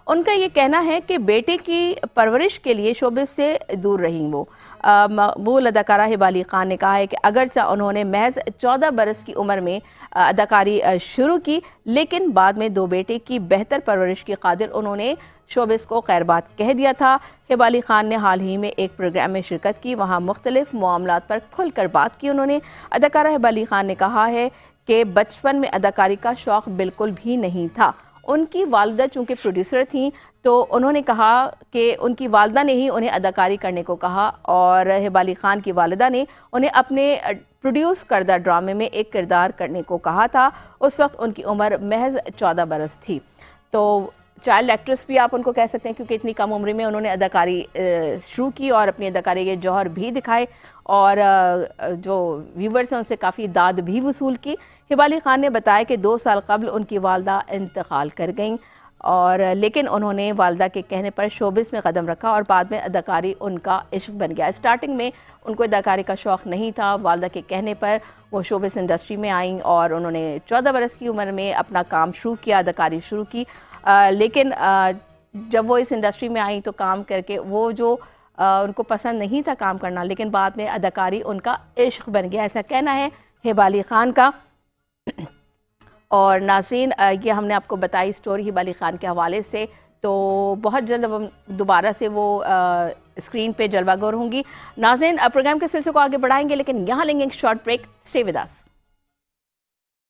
ان کا یہ کہنا ہے کہ بیٹے کی پرورش کے لیے شوبز سے دور رہیں وہ۔ مقبول اداکارہ ہبہ علی خان نے کہا ہے کہ اگرچہ انہوں نے محض 14 برس کی عمر میں اداکاری شروع کی، لیکن بعد میں 2 بیٹے کی بہتر پرورش کی خاطر انہوں نے شوبز کو خیر بات کہہ دیا تھا۔ ہبہ علی خان نے حال ہی میں ایک پروگرام میں شرکت کی، وہاں مختلف معاملات پر کھل کر بات کی۔ انہوں نے اداکارہ ہبہ علی خان نے کہا ہے کہ بچپن میں اداکاری کا شوق بالکل بھی نہیں تھا۔ ان کی والدہ چونکہ پروڈیوسر تھیں تو انہوں نے کہا کہ ان کی والدہ نے ہی انہیں اداکاری کرنے کو کہا، اور ہبہ علی خان کی والدہ نے انہیں اپنے پروڈیوس کردہ ڈرامے میں ایک کردار کرنے کو کہا تھا۔ اس وقت ان کی عمر محض 14 برس تھی۔ تو چائلڈ ایکٹریس بھی آپ ان کو کہہ سکتے ہیں، کیونکہ اتنی کم عمری میں انہوں نے اداکاری شروع کی اور اپنی اداکاری کے جوہر بھی دکھائے، اور جو ویورز ہیں ان سے کافی داد بھی وصول کی۔ ہبہ علی خان نے بتایا کہ 2 سال قبل ان کی والدہ انتقال کر گئیں، اور لیکن انہوں نے والدہ کے کہنے پر شوبز میں قدم رکھا اور بعد میں اداکاری ان کا عشق بن گیا۔ اسٹارٹنگ میں ان کو اداکاری کا شوق نہیں تھا، والدہ کے کہنے پر وہ شوبز انڈسٹری میں آئیں اور انہوں نے 14 برس کی عمر میں اپنا کام شروع کیا، اداکاری شروع کی، لیکن جب وہ اس انڈسٹری میں آئیں تو کام کر کے وہ جو ان کو پسند نہیں تھا کام کرنا، لیکن بعد میں اداکاری ان کا عشق بن گیا، ایسا کہنا ہے ہبہ علی خان کا۔ اور ناظرین، یہ ہم نے آپ کو بتائی سٹوری ہبہ علی خان کے حوالے سے، تو بہت جلد اب دوبارہ سے وہ اسکرین پہ جلوہ گر ہوں گی۔ ناظرین، پروگرام کے سلسلے کو آگے بڑھائیں گے، لیکن یہاں لیں گے ایک short break. Stay with us.